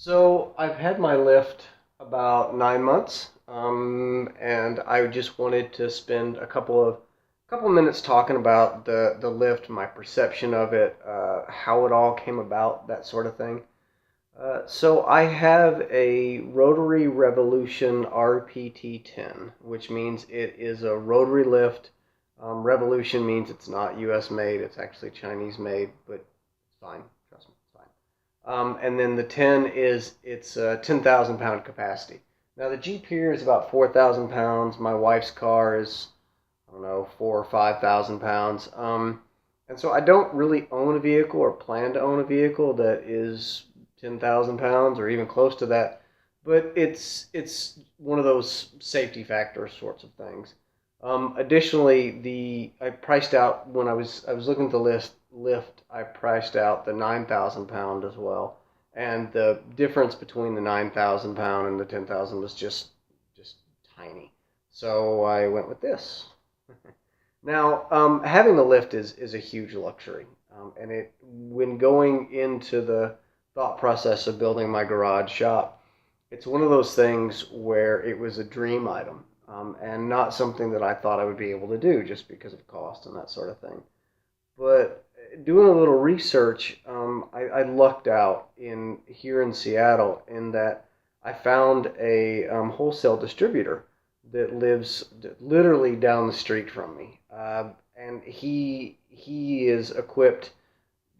So I've had my lift about 9 months, and I just wanted to spend a couple minutes talking about the lift, my perception of it, how it all came about, that sort of thing. So I have a Rotary Revolution RTP10, which means it is a rotary lift. Revolution means it's not U.S. made; it's actually Chinese made, but it's fine. Trust me, it's fine. And then the 10 is it's a 10,000 pound capacity. Now the Jeep here is about 4,000 pounds. My wife's car is, I don't know, 4 or 5,000 pounds. And so I don't really own a vehicle or plan to own a vehicle that is 10,000 pounds or even close to that. But it's one of those safety factor sorts of things. Additionally, the I priced out when I was looking at the lift. I priced out the 9,000 pound as well, and the difference between the 9,000 pound and the 10,000 was just tiny. So I went with this. Now, having a lift is a huge luxury, and it when going into the thought process of building my garage shop, it's one of those things where it was a dream item, and not something that I thought I would be able to do just because of cost and that sort of thing. But doing a little research, I lucked out in here in Seattle in that I found a wholesale distributor that lives literally down the street from me, and he is equipped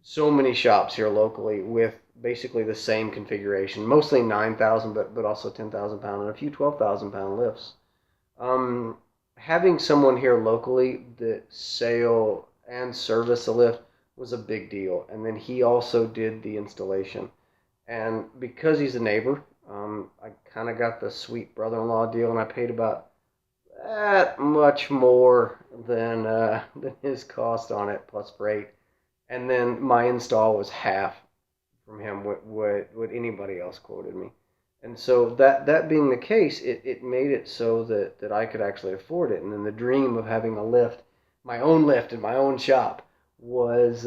so many shops here locally with basically the same configuration, mostly 9,000, but also 10,000 pound and a few 12,000 pound lifts. Having someone here locally that sail and service a lift was a big deal, and then he also did the installation. And because he's a neighbor, I kind of got the sweet brother-in-law deal, and I paid about that much more than his cost on it plus freight. And then my install was half from him what anybody else quoted me. And so that being the case, it made it so that I could actually afford it. And then the dream of having a lift, my own lift in my own shop, was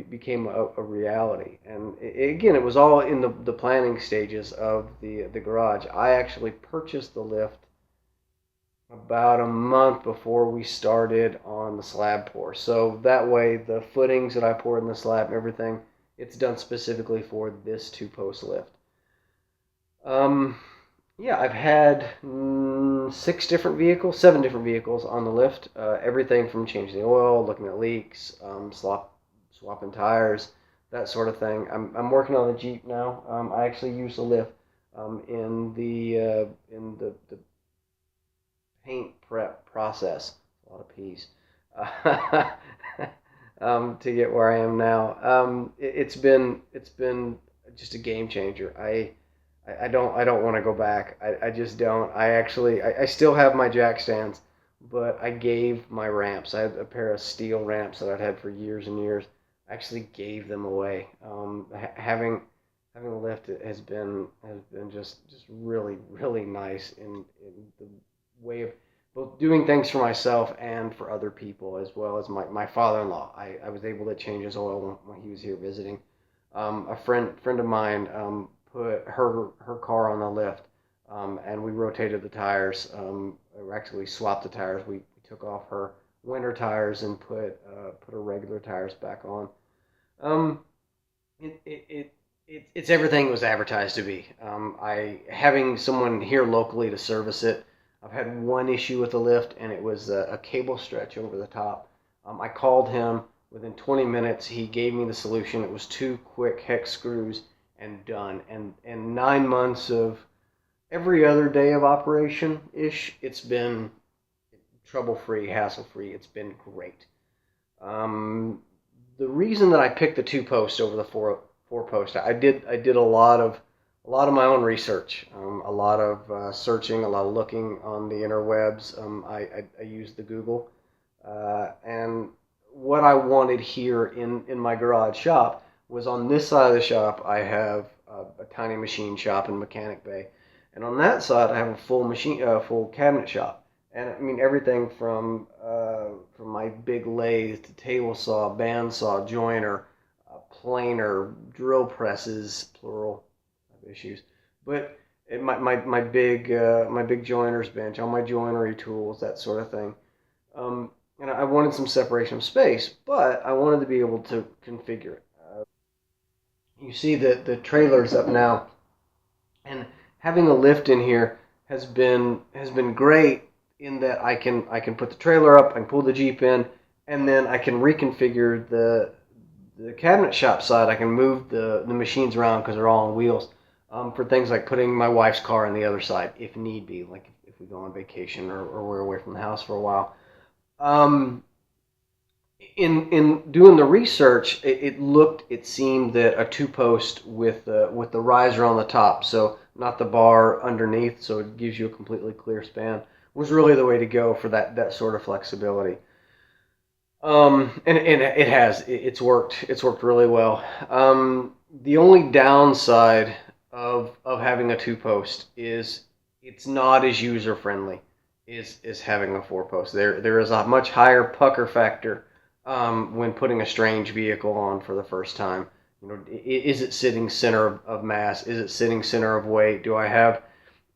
became a reality. And again, it was all in the planning stages of the garage. I actually purchased the lift about a month before we started on the slab pour. So that way, the footings that I poured in the slab and everything, it's done specifically for this two-post lift. Um, yeah, I've had seven different vehicles on the lift. Everything from changing the oil, looking at leaks, swapping tires, that sort of thing. I'm working on the Jeep now. I actually use the lift in the paint prep process. A lot of P's. Uh, to get where I am now. It's been just a game changer. I don't want to go back. I just don't. I still have my jack stands, but I gave my ramps. I had a pair of steel ramps that I'd had for years and years. I actually gave them away. Having a lift has been just really nice in the way of both doing things for myself and for other people, as well as my father-in-law. I was able to change his oil when he was here visiting. A friend of mine put her car on the lift, and we rotated the tires. Or actually, we swapped the tires. We took off her winter tires and put her regular tires back on. Um, it's everything it was advertised to be. I having someone here locally to service it. I've had one issue with the lift, and it was a cable stretch over the top. I called him. Within 20 minutes, he gave me the solution. It was two quick hex screws and done. And 9 months of every other day of operation ish, it's been trouble free, hassle free. It's been great. Um, the reason that I picked the two post over the four post, I did a lot of my own research, a lot of searching, a lot of looking on the interwebs. I used the Google, and what I wanted here in my garage shop was on this side of the shop. I have a tiny machine shop and mechanic bay, and on that side I have a full cabinet shop. And I mean everything from my big lathe to table saw, bandsaw, joiner, planer, drill presses, plural. I issues. But my big joiner's bench, all my joinery tools, that sort of thing. And I wanted some separation of space, but I wanted to be able to configure it. You see that the trailer's up now, and having a lift in here has been great in that I can put the trailer up, I can pull the Jeep in, and then I can reconfigure the cabinet shop side. I can move the machines around because they're all on wheels, for things like putting my wife's car on the other side if need be, like if we go on vacation or we're away from the house for a while. Um, in doing the research, it seemed that a two post with the riser on the top, so not the bar underneath, so it gives you a completely clear span, was really the way to go for that sort of flexibility. And it's worked really well. The only downside of having a two post is it's not as user friendly is having a four post. There is a much higher pucker factor when putting a strange vehicle on for the first time. You know, is it sitting center of mass? Is it sitting center of weight? Do I have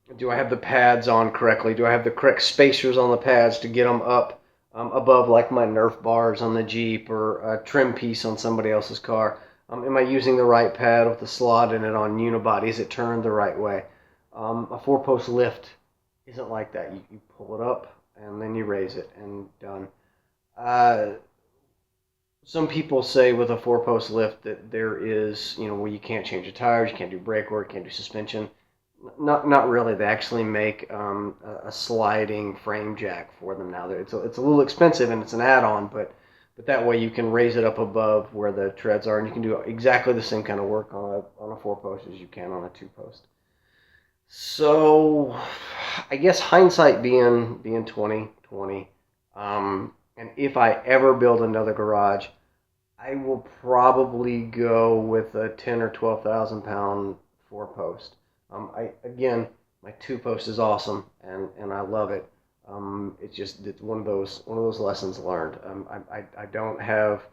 the pads on correctly? Do I have the correct spacers on the pads to get them up above, like my Nerf bars on the Jeep or a trim piece on somebody else's car? Am I using the right pad with the slot in it on unibody? Is it turned the right way? A four-post lift isn't like that. You pull it up and then you raise it and done. Uh, some people say with a four-post lift that there is, where you can't change the tires, you can't do brake work, you can't do suspension. Not really. They actually make a sliding frame jack for them now. It's a little expensive and it's an add-on, but that way you can raise it up above where the treads are, and you can do exactly the same kind of work on a four post as you can on a two post. So I guess hindsight being 2020, and if I ever build another garage, I will probably go with a 10 or 12,000 pound four post. My two post is awesome, and I love it. It's one of those lessons learned. I don't have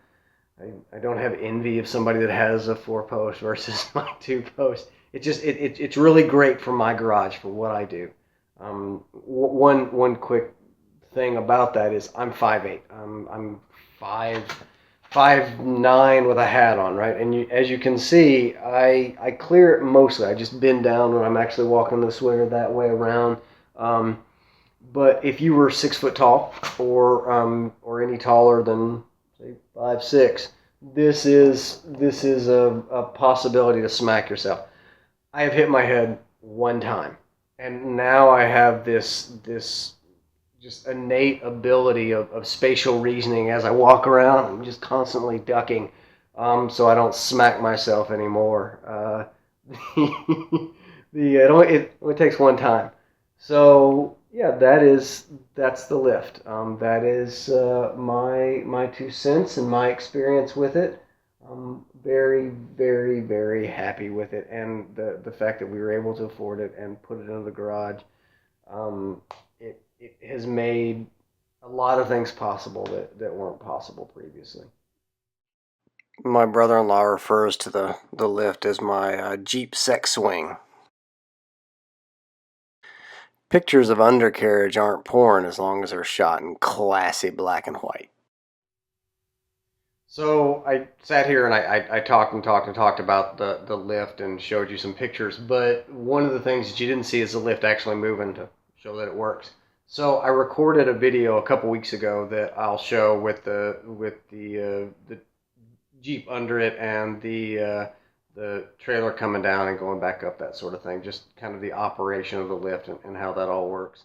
envy of somebody that has a four post versus my two post. It's really great for my garage for what I do. One quick thing about that is I'm 5'8". I'm 5'9" with a hat on, right? And as you can see, I clear it mostly. I just bend down when I'm actually walking this way or that way around. But if you were 6 foot tall or any taller than say 5'6", this is a possibility to smack yourself. I have hit my head one time, and now I have this just innate ability of spatial reasoning as I walk around. I'm just constantly ducking, so I don't smack myself anymore. It only takes one time. So yeah, that's the lift. That is my 2 cents and my experience with it. I'm very, very, very happy with it, and the fact that we were able to afford it and put it in the garage. Um, it has made a lot of things possible that weren't possible previously. My brother-in-law refers to the lift as my Jeep sex swing. Pictures of undercarriage aren't porn as long as they're shot in classy black and white. So I sat here and I talked and talked and talked about the lift and showed you some pictures, but one of the things that you didn't see is the lift actually moving to show that it works. So I recorded a video a couple weeks ago that I'll show with the Jeep under it and the trailer coming down and going back up, that sort of thing. Just kind of the operation of the lift and how that all works.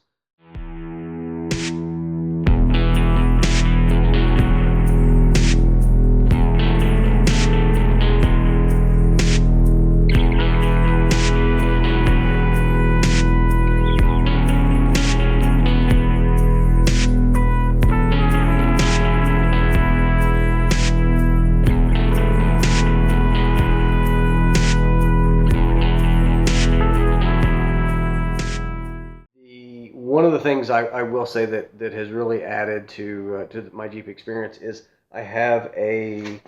One of the things I will say that has really added to my Jeep experience is I have a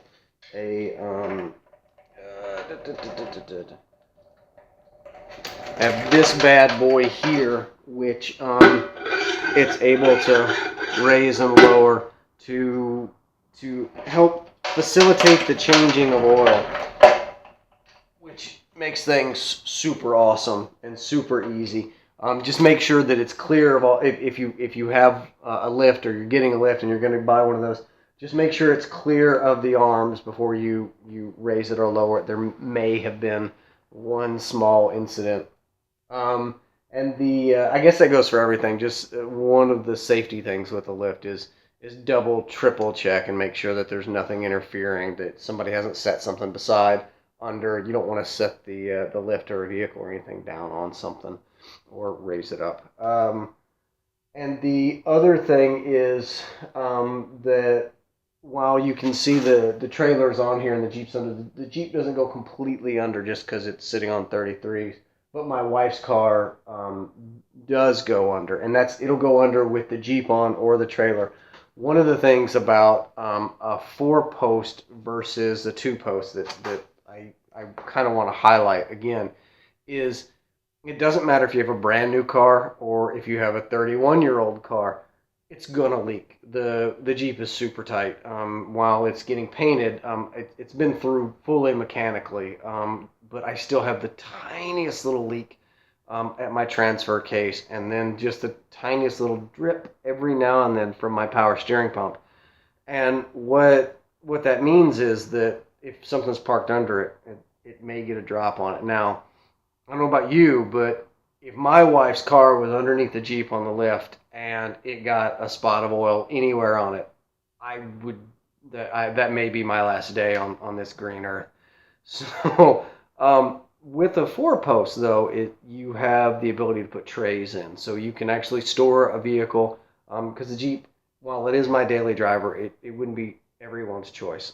I have this bad boy here, which it's able to raise and lower to help facilitate the changing of oil, which makes things super awesome and super easy. Just make sure that it's clear of all. If you have a lift, or you're getting a lift and you're going to buy one of those, just make sure it's clear of the arms before you raise it or lower it. There may have been one small incident. And I guess that goes for everything. Just one of the safety things with a lift is double, triple check and make sure that there's nothing interfering, that somebody hasn't set something beside, under. You don't want to set the lift or a vehicle or anything down on something or raise it up. And the other thing is that while you can see the trailers on here and the Jeep's under, the Jeep doesn't go completely under just because it's sitting on 33s. But my wife's car does go under, and it'll go under with the Jeep on or the trailer. One of the things about a 4-post versus a 2-post that I kind of want to highlight again is it doesn't matter if you have a brand new car or if you have a 31-year-old car, it's gonna leak. The Jeep is super tight. While it's getting painted, it's been through fully mechanically, but I still have the tiniest little leak at my transfer case, and then just the tiniest little drip every now and then from my power steering pump. And what that means is that if something's parked under it may get a drop on it. Now, I don't know about you, but if my wife's car was underneath the Jeep on the lift and it got a spot of oil anywhere on it, that may be my last day on this green earth. So with a 4-post though, you have the ability to put trays in, so you can actually store a vehicle, because the Jeep, while it is my daily driver, it wouldn't be everyone's choice.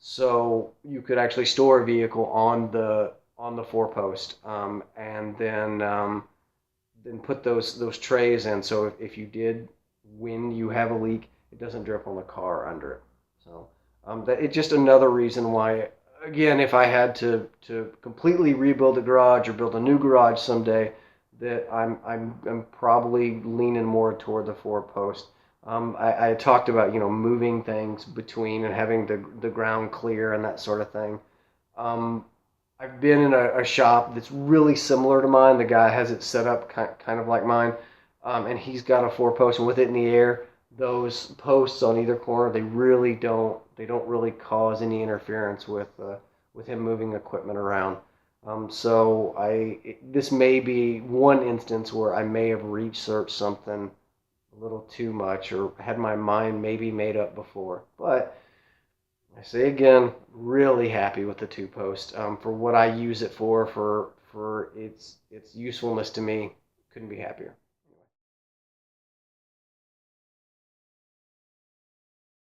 So you could actually store a vehicle on the 4-post, and then put those trays in. So if you did, when you have a leak, it doesn't drip on the car under it. So it's just another reason why. Again, if I had to completely rebuild a garage or build a new garage someday, that I'm probably leaning more toward the 4-post. I talked about moving things between and having the ground clear and that sort of thing. I've been in a shop that's really similar to mine. The guy has it set up kind of like mine, and he's got a 4-post, and with it in the air, those posts on either corner, they don't really cause any interference with him moving equipment around. This may be one instance where I may have researched something a little too much or had my mind maybe made up before, but I say again, really happy with the 2-post. For what I use it for its usefulness to me, couldn't be happier.